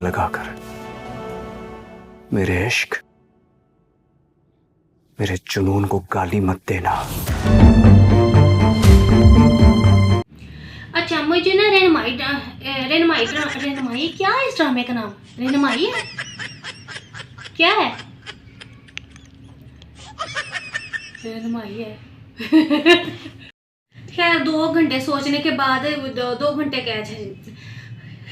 लगाकर मेरे इश्क, मेरे जुनून को गाली मत देना। अच्छा, मुझे ना रहनुमाई क्या है इस ड्रामे का नाम? रहनुमाई है? क्या है? रहनुमाई है। खैर 2 घंटे सोचने के बाद 2 घंटे क्या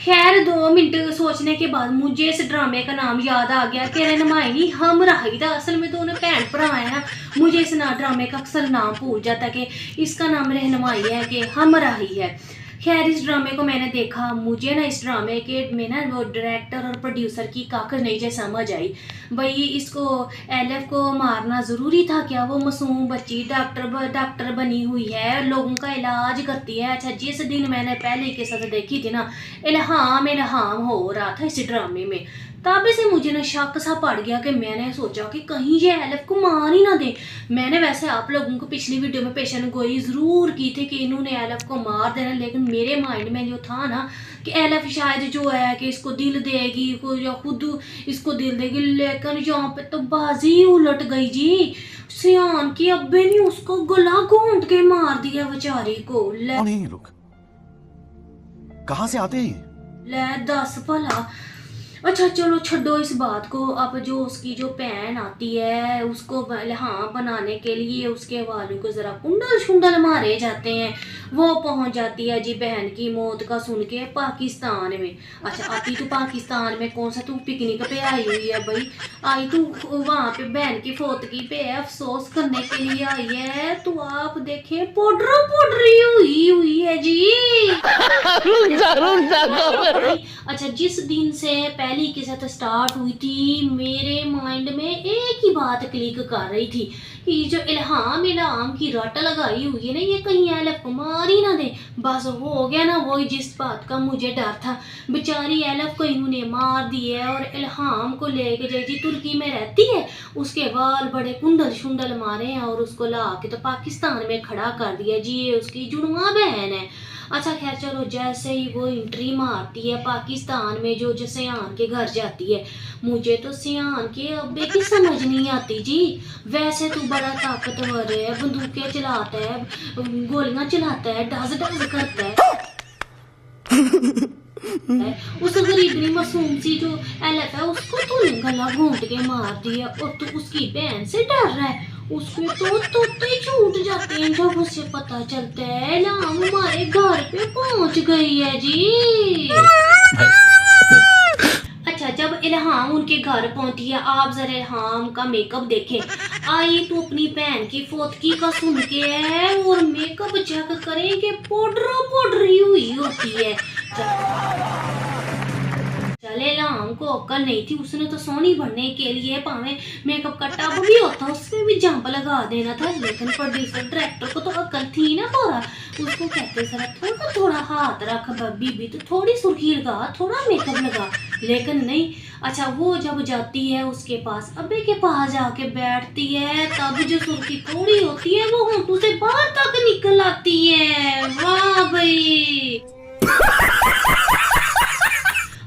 खैर 2 मिनट सोचने के बाद मुझे इस ड्रामे का नाम याद आ गया कि रहनुमाई नहीं हमराही था। असल में तो उन्हें भैन भरा है ना, मुझे इस ड्रामे का अक्सर नाम भूल जाता है कि इसका नाम रहनुमाई है कि हमराही है। खैर इस ड्रामे को मैंने देखा, मुझे ना इस ड्रामे के में ना वो डायरेक्टर और प्रोड्यूसर की काकर नहीं जो समझ आई। भाई इसको एलिफ को मारना ज़रूरी था क्या? वो मासूम बच्ची डॉक्टर बनी हुई है, लोगों का इलाज करती है। अच्छा, जिस दिन मैंने पहले के साथ देखी थी ना, इल्हाम हो रहा था इस ड्रामे में, तब से मुझे ना शक सा पड़ गया कि मैंने सोचा कि कहीं ये एलिफ को मार ही ना दे। मैंने वैसे आप लोगों को पिछली वीडियो में पेशन गोई ज़रूर की थी कि इन्होंने एलिफ को मार देना, लेकिन मेरे माइंड में जो था ना कि एलिफ शायद जो है कि इसको दिल देगी या खुद इसको दिल देगी, लेकिन यहाँ पे तो बाजी उलट गई जी। सियान की अब्बे ने उसको गला घोंट के मार दिया बेचारी को। कौन है ये लोग? कहाँ से आते हैं? ले दस भला। अच्छा चलो छड्डो इस बात को। अब जो उसकी जो बहन आती है उसको हाँ बनाने के लिए उसके वालों को ज़रा कुंडल शुंडल मारे जाते हैं। वो पहुंच जाती है जी बहन की मौत का सुन के पाकिस्तान में। अच्छा आती तो पाकिस्तान में कौन सा तू पिकनिक पे आई हुई है भाई? आई तू वहाँ पे बहन की फोतगी पे अफसोस करने के लिए आई है। तो आप देखें पोडरी हुई है जी। अच्छा जिस दिन से पहली के साथ स्टार्ट हुई थी, मेरे माइंड में एक ही बात क्लिक कर रही थी कि जो इल्हाम की रट लगाई हुई है ना, ये कहीं एलिफ को मार ही ना दे। बस हो गया ना वही जिस बात का मुझे डर था। बेचारी एलिफ को इन्होंने मार दी है और इल्हाम को लेके जी तुर्की में रहती है, उसके बाल बड़े कुंडल शुंडल मारे हैं और उसको ला के तो पाकिस्तान में खड़ा कर दिया जी। ये उसकी जुड़वा बहन है। अच्छा खैर चलो, जैसे ही वो एंट्री मारती है पाकिस्तान में, जो सियान के घर जाती है, मुझे तो सियान के अब्बे की समझ नहीं आती जी। वैसे तो बड़ा ताकतवर है, बंदूकें चलाता है, गोलियां चलाता है, डज करता है। उस गरीबनी मासूम सी जो एलिफ है उसको तो गला घोंट के मार दिया और तो उसकी बहन से डर रहा है। उसके तो छूट जाते हैं जब उसे पता चलता है ना हमारे घर पे पहुंच गई है जी। अच्छा जब इल्हाम उनके घर पहुंची है, आप जरा इल्हाम का मेकअप देखें। आई तो अपनी बहन की फोतकी का सुन के है और मेकअप चेक करें कि पोडरी हुई होती है। चले इल्हाम को अक्ल नहीं थी, उसने तो सोनी बनने के लिए भावे मेकअप का टब भी होता उसमें भी जंप लगा देना था, लेकिन प्रोड्यूसर डायरेक्टर को तो अक्ल थी ना थोड़ा। उसको कहते सर थोड़ा हाथ रख बीबी, तो थोड़ी सुर्खी लगा, थोड़ा मेकअप लगा, लेकिन नहीं। अच्छा वो जब जाती है उसके पास अब्बे के पास जाके बैठती है, तब जो सुर्खी थोड़ी होती है वो होंठों से बाहर तक निकल आती है। वाह भाई।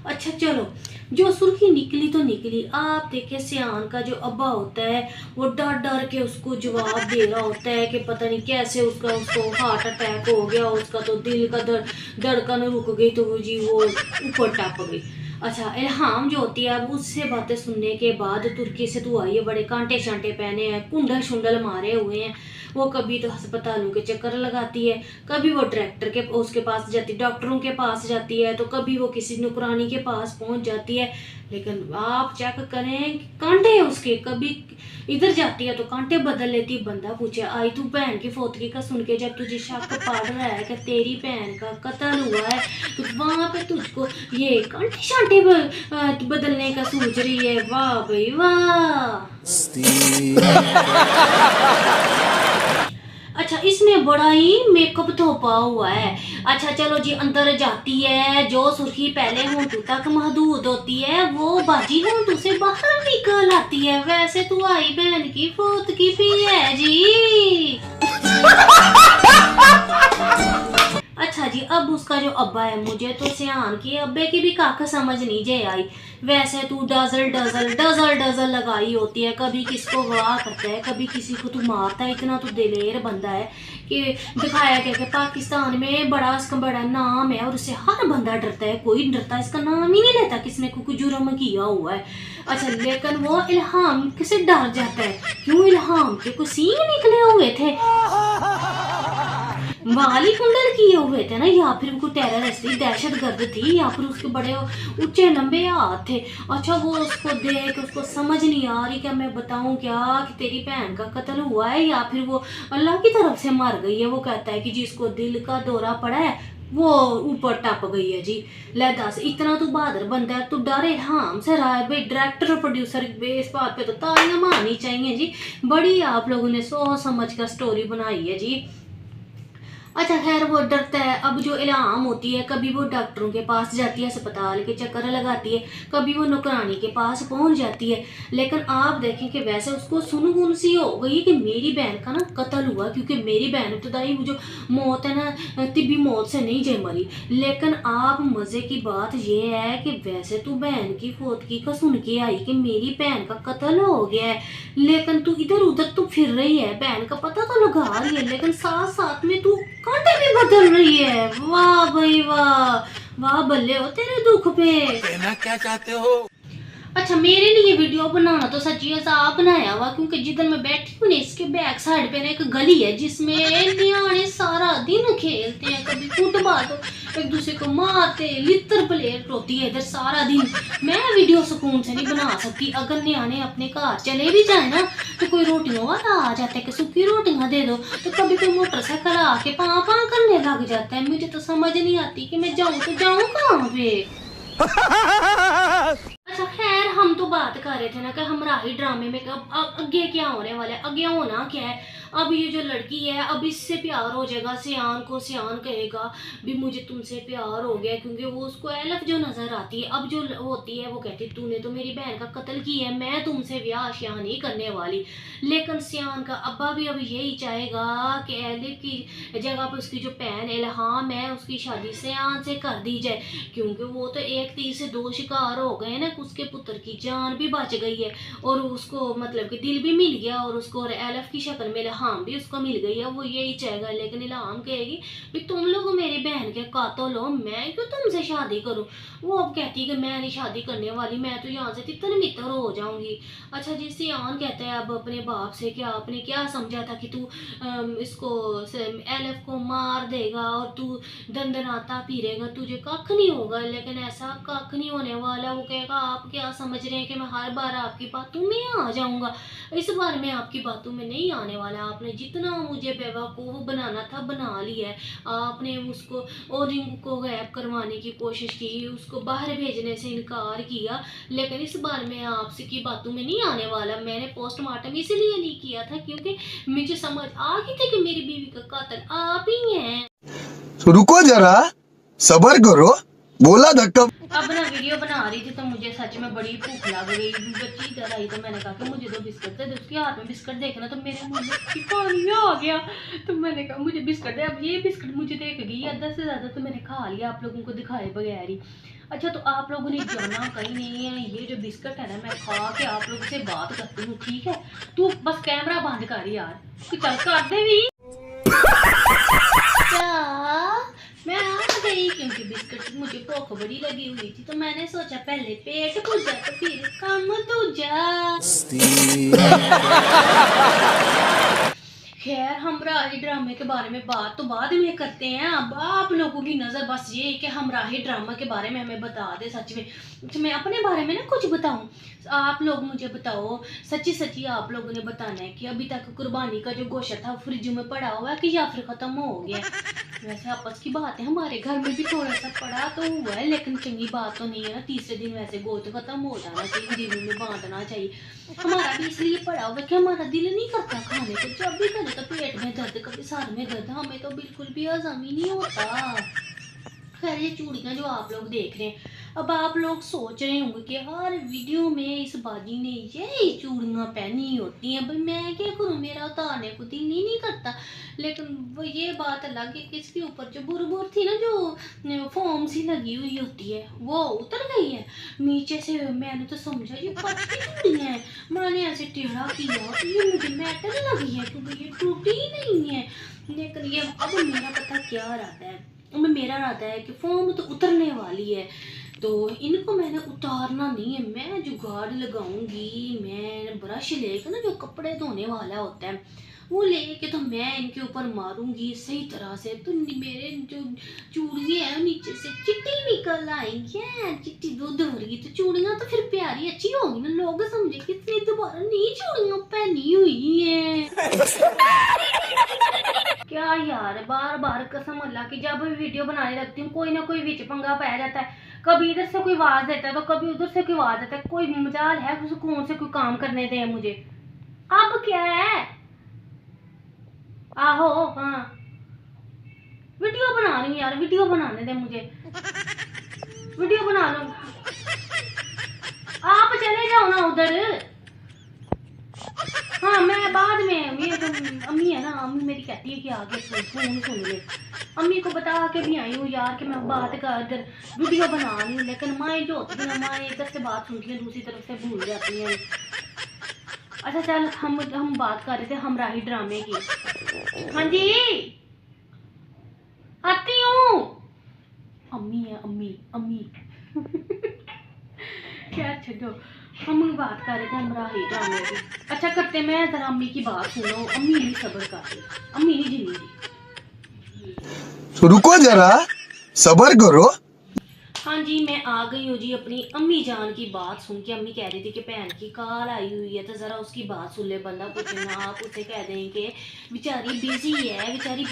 अच्छा चलो, जो सुर्खी निकली तो निकली। आप देखे सियान का जो अब्बा होता है वो डर के उसको जवाब दे रहा होता है कि पता नहीं कैसे उसको हार्ट अटैक हो गया, उसका तो दिल का धड़कन रुक गई, तो वो जी वो ऊपर टप गई। अच्छा इल्हाम जो होती है अब उससे बातें सुनने के बाद तुर्की से तो आई है, बड़े कांटे शांटे पहने हैं, कुंडल शुंडल मारे हुए हैं। वो कभी तो अस्पतालों के चक्कर लगाती है, कभी वो डायरेक्टर के उसके पास जाती, डॉक्टरों के पास जाती है, तो कभी वो किसी नुकरानी के पास पहुंच जाती है। लेकिन आप चेक करें कांटे हैं उसके, कभी इधर जाती है तो कांटे बदल लेती। बंदा पूछे आई तू बहन की फोतगी का सुन के जब तुझे शक पड़ रहा है कि तेरी बहन का कत्ल हुआ है, तो वहां पे तुझको ये कांटे शांटे बदलने का सोच रही है। वाह भाई वाह। अच्छा इसने बड़ा ही मेकअप थोपा हुआ है। अच्छा चलो जी, अंदर जाती है, जो सुर्खी पहले होंठों तक महदूद होती है वो बाजी होंठों से बाहर निकल आती है। वैसे तो आई बहन की फोतकी भी है जी। अच्छा जी, अब उसका जो अब्बा है, मुझे तो सियान की अब्बे की भी काका समझ नहीं जे आई। वैसे तू डजल डजल डजल डजल लगाई होती है, कभी किसको गवाह करता है, कभी किसी को तू मारता है। इतना तो दिलेर बंदा है कि दिखाया गया कि पाकिस्तान में बड़ा इसका बड़ा नाम है और उससे हर बंदा डरता है, कोई डरता है, इसका नाम ही नहीं लेता किसने कोई जुर्म किया हुआ है। अच्छा, लेकिन वो इल्हाम किसे डर जाता है? क्यों? इल्हाम के कोई सींग निकले हुए थे, वाली कुंडल किए हुए थे ना, या फिर कोई टेररिस्ट थी, दहशतगर्द थी, या फिर उसके बड़े ऊंचे लंबे हाथ थे। अच्छा, वो उसको देख उसको समझ नहीं आ रही क्या मैं बताऊं क्या कि तेरी बहन का कत्ल हुआ है या फिर वो अल्लाह की तरफ से मर गई है। वो कहता है कि जिसको दिल का दौरा पड़ा है वो ऊपर टप गई है जी। ले दस, इतना तू बहादुर बंदा है, तू डरे हम से रहा है भाई। डायरेक्टर और प्रोड्यूसर इस बात पे तो तालियां मारनी चाहिए जी। बड़ी आप लोगों ने सोच समझ कर स्टोरी बनाई है जी। अच्छा खैर, वो डरता है। अब जो इल्हाम होती है, कभी वो डॉक्टरों के पास जाती है, अस्पताल के चक्कर लगाती है, कभी वो नौकरानी के पास पहुंच जाती है। लेकिन आप देखें कि वैसे उसको सुनगुन सी हो गई कि मेरी बहन का ना कत्ल हुआ, क्योंकि मेरी बहन इब्तदाई जो मौत है ना, तिब्बी मौत से नहीं जे मरी। लेकिन आप मज़े की बात यह है कि वैसे तू बहन की फौतगी का सुन के आई कि मेरी बहन का कत्ल हो गया है, लेकिन तू इधर उधर तू फिर रही है, बहन का पता तो लगा रही है, लेकिन साथ साथ में तू कांटे भी बदल रही है। वाह भाई वाह, वाह बल्ले हो तेरे दुख पे। कहना क्या चाहते हो? अच्छा, मेरे लिए वीडियो बनाना तो सच्ची आप बनाया हुआ, क्योंकि जिधर मैं बैठी हूँ ना, इसके बैक साइड पे ना एक गली है जिसमें नियाने सारा दिन खेलते हैं, कभी फुटबॉल तो एक दूसरे को मारते, लित्र प्लेट होती है इधर सारा दिन। मैं वीडियो सुकून से नहीं बना सकती। अगर नियाने अपने घर चले भी जाए ना तो कोई रोटियों वाला आ जाता है कि सूखी रोटियां दे दो, तो कभी कोई मोटरसाइकिल आके पाँ पाँ करने लग जाता है। मुझे तो समझ नहीं आती कि मैं जाऊँ तो जाऊँ कहाँ पे। अच्छा खैर, हम तो बात कर रहे थे ना कि हम राही ड्रामे में अब आगे क्या होने वाला है, आगे होना क्या है। अब ये जो लड़की है, अब इससे प्यार हो जाएगा सियान को। सियान कहेगा भी मुझे तुमसे प्यार हो गया, क्योंकि वो उसको एलफ जो नजर आती है। अब जो होती है वो कहती है तूने तो मेरी बहन का कत्ल किया है, मैं तुमसे ब्याह श्याह नहीं करने वाली। लेकिन सियान का अब्बा भी अब यही चाहेगा कि एलिफ की जगह पर उसकी जो बहन इल्हाम है उसकी शादी सियान से कर दी जाए, क्योंकि वो तो एक तीर से दो शिकार हो गए ना। उसके पुत्र की जान भी बच गई है और उसको मतलब कि दिल भी मिल गया, और उसको एलफ की शक्ल में इल्हाम भी उसको मिल गई है। वो यही चाहेगा। लेकिन इल्हाम कहेगी भी तुम लोग मेरी बहन के कातिल हो, मैं क्यों तुमसे शादी करूं। वो अब कहती है कि मैं नहीं शादी करने वाली, मैं तो यहाँ से तितर मितर हो जाऊंगी। अच्छा जी, सियान कहता है अब अपने बाप से कि आपने क्या समझा था कि तू इसको एलफ को मार देगा और तू दंदनाता फिरेगा, तुझे कख नहीं होगा। लेकिन ऐसा कख नहीं होने वाला। वो कहेगा आप क्या समझ रहे हैं कि मैं हर बार आपकी बातों में आ जाऊंगा। इस बार मैं आपकी बातों में नहीं आने वाला। आपने जितना मुझे बेवकूफ़ बनाना था बना लिया है। आपने उसको और रिंग को गायब करवाने की कोशिश की, उसको बाहर भेजने से इनकार किया, लेकिन इस बार मैं आपसे की बातों में नहीं आने वाला। मैंने पोस्टमार्टम इसलिए नहीं किया था क्योंकि मुझे समझ आ गई थी कि मेरी बीवी का कातिल आप ही हैं। तो रुको जरा, सब्र करो, बोला धक्का। अब ना वीडियो बना रही थी तो मुझे सच में बड़ी भूख लग गई। बच्ची इधर आई तो मैंने कहा कि मुझे 2 बिस्किट दे। उसके हाथ में बिस्किट देखना तो मेरे मुंह में पानी आ गया। तो मैंने कहा मुझे बिस्किट दे। अब ये बिस्किट मुझे देख गई आधा से ज़्यादा तो मैंने खा लिया आप लोगों को दिखाए बगैर ही। अच्छा, तो आप लोगों ने जाना कहीं नहीं है। ये जो बिस्किट है ना, मैं खा के आप लोगों से बात करती हूँ, ठीक है। तू बस कैमरा बंद कर यार, तू चल कर दे भी। मैं आ गई क्योंकि बिस्किट मुझे भूख बड़ी लगी हुई थी, तो मैंने सोचा पहले पेट पूजा तो फिर काम दूजा। खैर, हमराही ड्रामे के बारे में बात तो बाद में करते हैं। अब आप लोगों की नज़र बस ये है कि हमराही ड्रामा के बारे में हमें बता दे। सच में मैं अपने बारे में ना कुछ बताऊं, आप लोग मुझे बताओ। सच्ची सच्ची आप लोगों ने बताना है कि अभी तक कुर्बानी का जो गोश्त था फ्रिज में पड़ा हुआ है कि या फिर ख़त्म हो गया। वैसे आपस की बात है, हमारे घर में भी थोड़ा सा पड़ा तो हुआ है, लेकिन चंगी बात तो नहीं है ना। तीसरे दिन वैसे गोश्त ख़त्म हो जाना चाहिए, दिनों में बांटना चाहिए। हमारा भी इसलिए पड़ा हुआ कि हमारा दिल नहीं करता खाने को। जब भी करे तो पेट में दर्द, कभी सर में दर्द, हमें तो बिल्कुल भी हजम ही नहीं होता। खैर, ये चूड़ियाँ जो आप लोग देख रहे हैं, अब आप लोग सोच रहे होंगे कि हर वीडियो में इस बाजी ने यही चूड़ियाँ पहनी होती हैं, भाई मैं क्या करूँ, मेरा उतारने को दिल नहीं करता। लेकिन वो ये बात अलग है कि इसके ऊपर जो बुरबुर थी ना, जो फोम सी लगी हुई होती है, वो उतर गई है नीचे से। मैंने तो समझा ये कट की चूड़ियाँ हैं, मैंने ऐसे टेढ़ा किया तो ये मुझे मैटर लगी है क्योंकि ये टूटी ही नहीं है। लेकिन ये अब मेरा पता क्या इरादा है, अब मेरा इरादा है कि फोम तो उतरने वाली है, तो इनको मैंने उतारना नहीं है, मैं जुगाड़ लगाऊंगी। मैं ब्रश लेकर ना, जो कपड़े धोने वाला होता है वो लेके, तो मैं इनके ऊपर मारूंगी सही तरह से, तो मेरे जो चूड़ियाँ हैं नीचे से चिट्टी निकल आएंगी। चिट्टी दूध हो रही, तो चूड़ियाँ तो फिर प्यारी अच्छी होगी ना, लोग समझे कि इसने दोबारा नई चूड़ियाँ पहनी हुई है। क्या यार, बार बार कसम अल्लाह की, जब भी वीडियो बनाने लगती हूँ कोई ना कोई बीच पंगा पै जाता है। कभी इधर से कोई आवाज देता है तो कभी उधर से कोई आवाज देता है। कोई मजाल है सुकून से कोई काम करने दे मुझे। अब क्या है, आहो हाँ वीडियो बना रही हूँ यार, वीडियो बनाने दे मुझे, वीडियो बना लो। आप चले जाओ ना उधर। हाँ मैं बाद में, ये जो अम्मी है ना, अम्मी मेरी कहती है कि आगे फोन सुन ले। अम्मी को बता के भी आई हूँ यार कि मैं बात कर इधर वीडियो बना रही हूँ, लेकिन माएँ जो होती है ना, माएँ इधर से बात सुनती हैं दूसरी तरफ से भूल जाती हैं। अच्छा चल, हम बात कर रहे थे हमराही ड्रामे की। हाँ जी आती हूँ। अम्मी है, अम्मी अम्मी क्या छोड़ो, हम बात कर रहे थे हमराही ड्रामे की। अच्छा करते, मैं जरा अम्मी की बात सुनो, अम्मी नहीं सब्र करती, अम्मी नहीं झेली। तो रुको जरा, सबर करो। हाँ जी मैं आ गई हूँ जी अपनी अम्मी जान की बात सुन के। अम्मी कह रही थी कि बहन की कॉल आई हुई है, तो ज़रा उसकी बात सुन ले। बंदा कुछ ना, आप उसे कह दें कि बेचारी बिजी है, बेचारी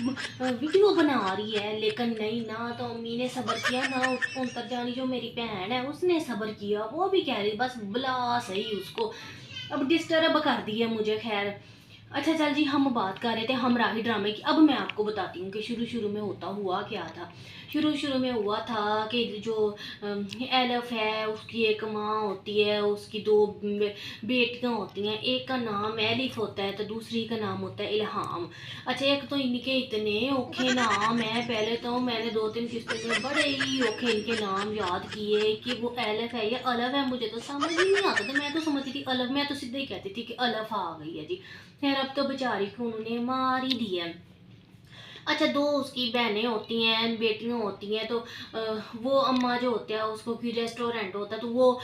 वीडियो बना रही है, लेकिन नहीं ना। तो अम्मी ने सब्र किया ना, उतर जानी जो मेरी बहन है उसने सब्र किया। वो भी कह रही बस बुला सही उसको, अब डिस्टर्ब कर दिया मुझे। खैर अच्छा चल जी, हम बात कर रहे थे हमराही ड्रामे की। अब मैं आपको बताती हूँ कि शुरू में होता हुआ क्या था। शुरू में हुआ था कि जो एलफ है उसकी एक माँ होती है, उसकी दो बेटियाँ होती हैं। एक का नाम एलिफ होता है तो दूसरी का नाम होता है इल्हाम। अच्छा एक तो इनके इतने औखे नाम है, पहले तो मैंने 2-3 किस्तों में बड़े ही औखे इनके नाम याद किए कि वो एलफ है या अलफ है, मुझे तो समझ ही नहीं आता था। मैं तो समझती थी अलफ, मैं तो सीधे ही कहती थी कि अलफ आ गई है जी। खैर अब तो बेचारी को उन्होंने मार ही दिया। अच्छा दो उसकी बहनें होती हैं, बेटियां होती हैं, तो वो अम्मा जो होता है उसको कोई रेस्टोरेंट होता है तो वो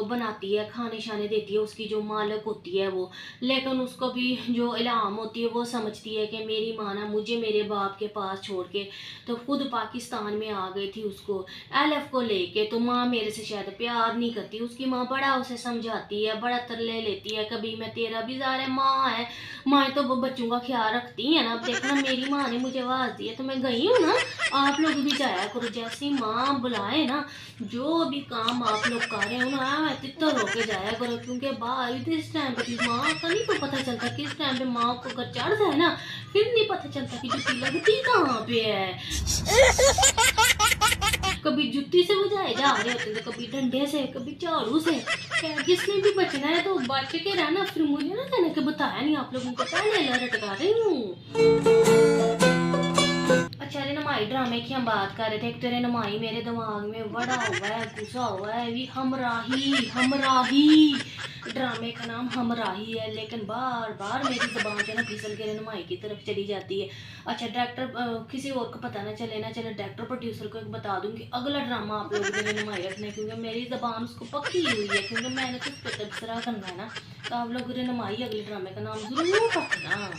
बनाती है, खाने शाने देती है, उसकी जो मालिक होती है वो। लेकिन उसको भी जो इल्हाम होती है वो समझती है कि मेरी माँ ना मुझे मेरे बाप के पास छोड़ के तो खुद पाकिस्तान में आ गई थी उसको एलफ को लेके, तो माँ मेरे से शायद प्यार नहीं करती। उसकी माँ बड़ा उसे समझाती है, बड़ा तरले लेती है, कभी मैं तेरा भी ज़ार है, माँ है, माँ तो वो बच्चों का ख्याल रखती है ना। अब देखना मेरी माँ ने मुझे आवाज़ दी है तो मैं गई हूँ ना, आप लोग भी जाया करो, जैसी माँ बुलाए ना, जो भी काम आप लोग कर रहे हो ना तितर होके जाया करो, क्योंकि बाहर इस टाइम पे माँ का नहीं तो पता चलता किस टाइम पे माँ को अगर चढ़ जाए ना, फिर नहीं पता चलता कि जुत्ती लगती कहाँ पे है। कभी जुत्ती से बजाए जा रहे होते थे, कभी डंडे से, कभी झाड़ू से। जिसने भी बचना है तो बच के रहना, फिर मुझे ना कहना कि बताया नहीं आप लोगों को, पहले अलर्ट कर रही हूँ। अच्छा रेनुमाई ड्रामे की हम बात कर रहे थे। एक तो रेनुमाई मेरे दिमाग में बड़ा हुआ है, घुसा हुआ है भी, हमराही ड्रामे का नाम हमराही है, लेकिन बार बार मेरी जबान जो ना फिसल के रेनुमाई की तरफ चली जाती है। अच्छा डायरेक्टर किसी और को पता ना चले डायरेक्टर प्रोड्यूसर को एक बता दूंगी अगला ड्रामा आप लोगों ने रेनुमाई रखना है, क्योंकि मेरी जबान उसको पक्की हुई है, क्योंकि मैंने तो उस पर तबसरा करना है ना। तो आप लोग रेनुमाई अगले ड्रामे का नाम जरूर रखना।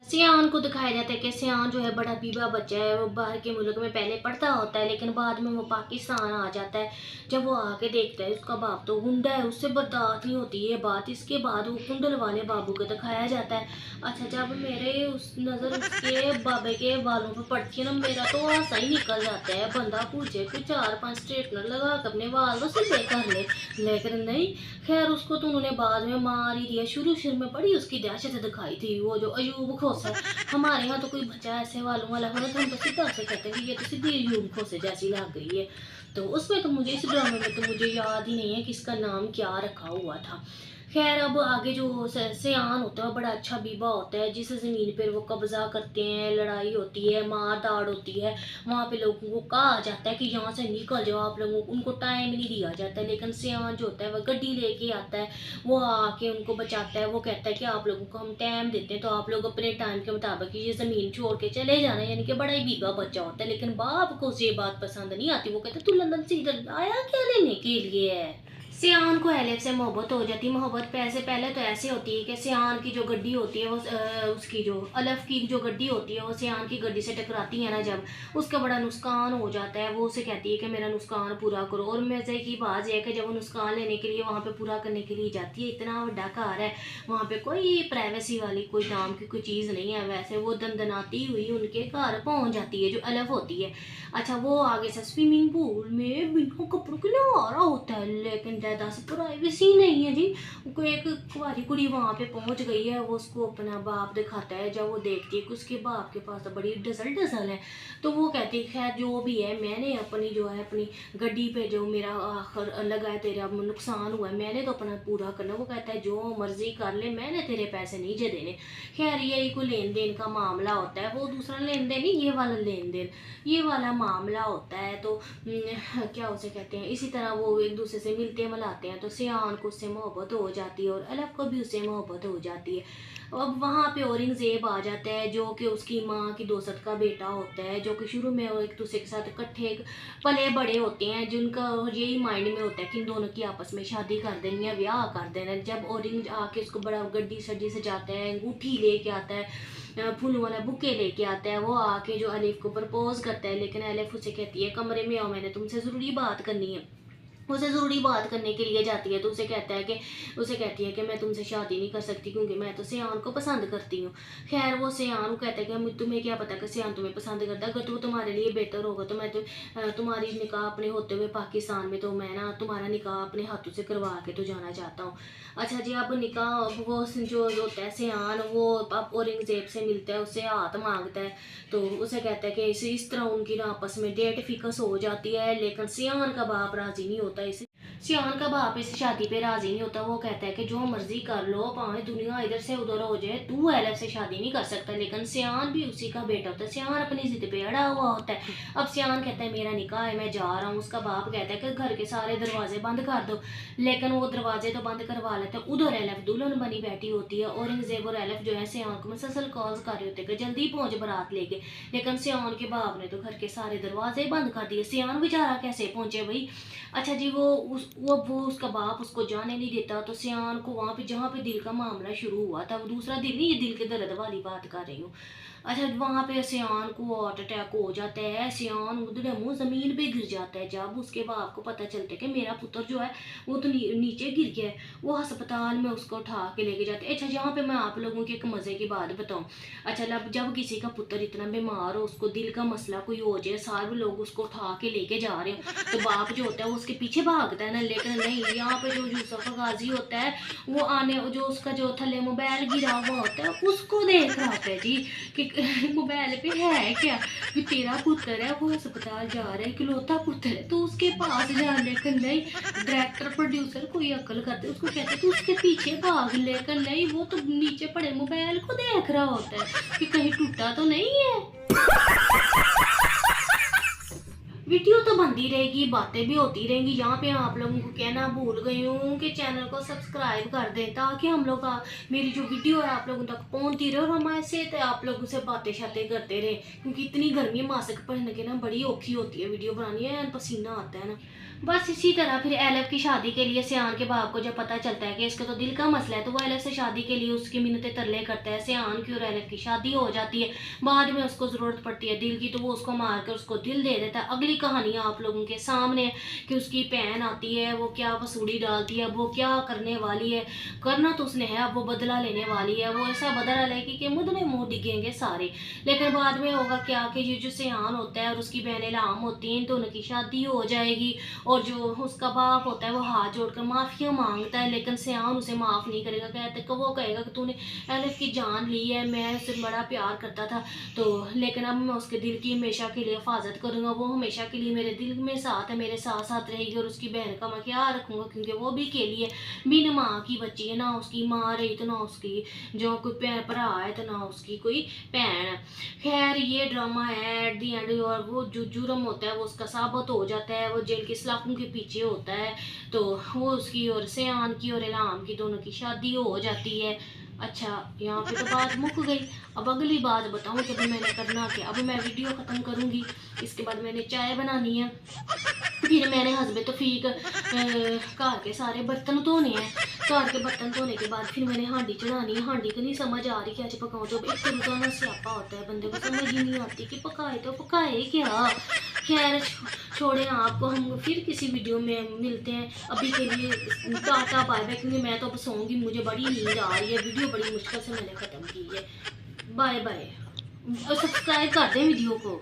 सियान को दिखाया जाता है कि सियान जो है बड़ा बीबा बच्चा है, वो बाहर के मुल्क में पहले पढ़ता होता है, लेकिन बाद में वो पाकिस्तान आ जाता है। जब वो आके देखता है उसका बाप तो गुंडा है, उससे बर्दाश्त नहीं होती है बात। इसके बाद वो कुंडल वाले बाबू को दिखाया जाता है। अच्छा जब मेरे उस नज़र उसके बाबे के बालों पर पड़ती है ना, मेरा तो आसा ही निकल जाता है। बंदा पूछे कि 4-5 स्ट्रेटनर लगा कर अपने बाल तो सीधे कर ले, लेकिन नहीं। खैर उसको तो उन्होंने बाद में मार ही दिया। शुरू में बड़ी उसकी दहशत दिखाई थी, वो जो अयूब खोसा। हमारे यहाँ तो कोई बच्चा ऐसे वालों वाला हो तो हम तो सीधा से कहते हैं कि ये तो सीधी अयूब खोसे जैसी लग गई है। तो उसमें तो मुझे इस ड्रामे में तो मुझे याद ही नहीं है कि इसका नाम क्या रखा हुआ था। खैर अब आगे जो सयान होता है वो बड़ा अच्छा बीबा होता है, जिस ज़मीन पर वो कब्ज़ा करते हैं, लड़ाई होती है, मार दाड़ होती है, वहाँ पे लोगों को कहा जाता है कि यहाँ से निकल जाओ आप लोगों को, उनको टाइम नहीं दिया जाता है। लेकिन सयान जो होता है वह गड्डी लेके आता है, वो आके उनको बचाता है। वो कहता है कि आप लोगों को हम टाइम देते हैं तो आप लोग अपने टाइम के मुताबिक ये ज़मीन छोड़ के चले जाना, यानी कि बड़ा ही बीबा बच्चा होता है। लेकिन बाप को ये बात पसंद नहीं आती, वो कहते तू लंदन से इधर आया क्या लेने के लिए है। सियान को एलिफ से मोहब्बत हो जाती है। मोहब्बत पैसे पहले तो ऐसे होती है कि सियान की जो गड्डी होती है वो उसकी जो अलिफ की जो गड्डी होती है वो सियान की गड्डी से टकराती है ना, जब उसका बड़ा नुकसान हो जाता है, वो उसे कहती है कि मेरा नुकसान पूरा करो। और मज़े की बात यह है कि जब वो नुकसान लेने के लिए वहाँ पे पूरा करने के लिए जाती है, इतना बड़ा घर है, वहाँ पे कोई प्राइवेसी वाली कोई नाम की कोई चीज़ नहीं है। वैसे वो दंदनाती हुई उनके घर पहुँच जाती है जो अलिफ होती है। अच्छा वो आगे से स्विमिंग पूल में बिना कपड़ों के नहा रहा होता है, लेकिन दस प्राइवेसी नहीं है जी। कोई एक कुंवारी कुड़ी वहाँ पे पहुँच गई है, वो उसको अपना बाप दिखाता है। जब वो देखती है कि उसके बाप के पास तो बड़ी डसल है, तो वो कहती है खैर जो भी है, मैंने अपनी जो है अपनी गड्डी पे जो मेरा आखिर लगा है, तेरा नुकसान हुआ है, मैंने तो अपना पूरा करना। वो कहता है जो मर्जी कर ले, मैंने तेरे पैसे नहीं जे देने। खैर यही कोई लेन देन का मामला होता है, वो दूसरा लेन देन नहीं, ये वाला लेन देन, ये वाला मामला होता है। तो क्या उसे कहते हैं, इसी तरह वो एक दूसरे से मिलते मिलाते हैं, तो सियान को उससे मोहब्बत हो जाती है और अलिफ को भी उससे मोहब्बत हो जाती है। अब वहाँ पे औरंगज़ेब आ जाता है, जो कि उसकी माँ की दोस्त का बेटा होता है, जो कि शुरू में वो एक दूसरे के साथ इकट्ठे पले बड़े होते हैं, जिनका यही माइंड में होता है कि इन दोनों की आपस में शादी कर देनी है, ब्याह कर देना। जब औरंग आके उसको बड़ा गड्डी सड्डी से जाता है, अंगूठी लेके आता है, फूलों वाला बुके लेके आता है, वो आके जो अलिफ को प्रपोज करता है। लेकिन अलिफ उसे कहती है कमरे में आओ, मैंने तुमसे ज़रूरी बात करनी है। उसे ज़रूरी बात करने के लिए जाती है, तो उसे कहती है कि मैं तुमसे शादी नहीं कर सकती क्योंकि मैं तो सियान को पसंद करती हूँ। खैर वो सियान को कहता है कि तुम्हें क्या पता कि सियान तुम्हें पसंद करता है, अगर तो तुम्हारे लिए बेहतर होगा तो मैं तो तुम्हारी निकाह अपने होते हुए पाकिस्तान में, तो मैं ना तुम्हारा निकाह अपने हाथों से करवा के तो जाना चाहता हूँ। अच्छा जी, अब निकाह वो जो होता है सियान, वो अब औरंगज़ेब से मिलता है, उससे हाथ मांगता है, तो उसे कहता है कि इस तरह उनकी ना आपस में डेट फिक्स हो जाती है। लेकिन सियान का बाप राज़ी नहीं होता, इस सियान का बाप इस शादी पे राजी नहीं होता। वो कहता है कि जो मर्जी कर लो, भावें दुनिया इधर से उधर हो जाए, तू अलिफ से शादी नहीं कर सकता। लेकिन सियान भी उसी का बेटा होता है, सियान अपनी जिद पे अड़ा हुआ होता है। अब सियान कहता है मेरा निकाह है, मैं जा रहा हूँ। उसका बाप कहता है कि घर के सारे दरवाजे बंद कर दो, लेकिन वो दरवाजे तो बंद करवा लेते हैं। उधर अलिफ दुल्हन बनी बैठी होती है, औरंगज़ेब और अलिफ जो है सियान को मुसलसल कॉल्स कर रहे होते हैं कि जल्दी पहुँच बारात लेके। लेकिन सियान के बाप ने तो घर के सारे दरवाजे बंद कर दिए, सियान बेचारा कैसे पहुँचे भाई। अच्छा जी, वो उसका बाप उसको जाने नहीं देता, तो सियान को वहाँ पे जहाँ पे दिल का मामला शुरू हुआ था, वो दूसरा दिल नहीं, ये दिल के दर्द वाली बात कर रही हूँ। अच्छा वहाँ पे सियान को हार्ट अटैक हो जाता है, सियान उधर मुँह ज़मीन पे गिर जाता है। जब उसके बाप को पता चलता है कि मेरा पुत्र जो है वो तो नीचे गिर गया है, वो अस्पताल में उसको उठा के लेके जाते हैं। अच्छा यहाँ पे मैं आप लोगों की एक मज़े की बात बताऊँ। अच्छा जब किसी का पुत्र इतना बीमार हो, उसको दिल का मसला कोई हो जाए, सारे लोग उसको उठा के लेके जा रहे हो, तो बाप जो होता है वो उसके पीछे भागता है ना। लेकिन नहीं, यहाँ पे जो यूसुफ गाजी होता है वो आने जो उसका जो थल्ले मोबाइल गिरा हुआ होता है उसको देख रहा होता है जी कि मोबाइल पे है क्या कि तेरा पुत्र है वो अस्पताल जा रहा है, इकलौता पुत्र है, तो उसके पास जाने। लेकिन नहीं, डायरेक्टर प्रोड्यूसर कोई अक्ल करते उसको कहते तू उसके पीछे भाग। लेकिन नहीं, वो तो नीचे पड़े मोबाइल को देख रहा होता है कि कहीं टूटा तो नहीं है। वीडियो तो बनती रहेगी, बातें भी होती रहेंगी। यहाँ पे आप लोगों को कहना भूल गई हूँ कि चैनल को सब्सक्राइब कर दें, ताकि हम लोग मेरी जो वीडियो है आप लोगों तक पहुँचती रहे और हमारे से आप लोगों से बातें शातें करते रहे। क्योंकि इतनी गर्मी मास्क पहन के ना बड़ी औखी होती है वीडियो बनानी है, पसीना आता है ना। बस इसी तरह फिर अलिफ की शादी के लिए सियान के बाप को जब पता चलता है कि इसका तो दिल का मसला है, तो वो अलिफ से शादी के लिए उसकी मिन्नतें तरले करता है। सियान की और अलिफ की शादी हो जाती है। बाद में उसको ज़रूरत पड़ती है दिल की, तो वो उसको मार कर उसको दिल दे देता है। अगली कहानी आप लोगों के सामने है कि उसकी बहन आती है, वो क्या वसूड़ी डालती है, वो क्या करने वाली है। करना तो उसने है, अब वो बदला लेने वाली है। वो ऐसा बदला लेगी कि मुँह मुँह डिगेंगे सारे। लेकिन बाद में होगा क्या कि ये जो सियान होता है और उसकी बहनें लाम होती हैं, दोनों की शादी हो जाएगी। और जो उसका बाप होता है वो हाथ जोड़कर माफ़िया मांगता है, लेकिन सियान उसे माफ़ नहीं करेगा। कहते कि वो कहेगा कि तूने अलिफ की जान ली है, मैं उससे बड़ा प्यार करता था, तो लेकिन अब मैं उसके दिल की हमेशा के लिए हिफाजत करूँगा। वो हमेशा के लिए मेरे दिल में साथ है, मेरे साथ साथ रहेगी। और उसकी बहन का मैं क्या रखूँगा, क्योंकि वो भी अकेली है, बिन माँ की बच्ची है, ना उसकी माँ रही तो ना उसकी जो कोई भरा है तो ना उसकी कोई बहन है। खैर ये ड्रामा है एट दी एंड, और वो जो जुर्म होता है वो उसका साबित हो जाता है, वो जेल के सलाखों के पीछे होता है। तो वो उसकी और सयान की और इल्हाम की दोनों की शादी हो जाती है। अच्छा, यहाँ पे तो बात मुक गई। अब अगली बात बताऊँ कि अभी मैंने करना क्या। अब मैं वीडियो ख़त्म करूँगी, इसके बाद मैंने चाय बनानी है, फिर मैंने हसबे तो फीक घर के सारे बर्तन धोने हैं। घर के बर्तन धोने के बाद फिर मैंने हांडी चढ़ानी है। हांडी को नहीं समझ आ रही कि आज पकाऊँ, तो एक तो रोजाना स्यापा होता है, बंदे को समझ ही नहीं आती कि पकाए तो पकाए क्या। खैर छोड़े आपको, हम फिर किसी वीडियो में मिलते हैं। अभी के लिए टाटा बाय बाय, क्योंकि मैं तो अब सोऊंगी, मुझे बड़ी नींद आ रही है। वीडियो बड़ी मुश्किल से मैंने ख़त्म की है। बाय बाय, और सब्सक्राइब कर दें वीडियो को।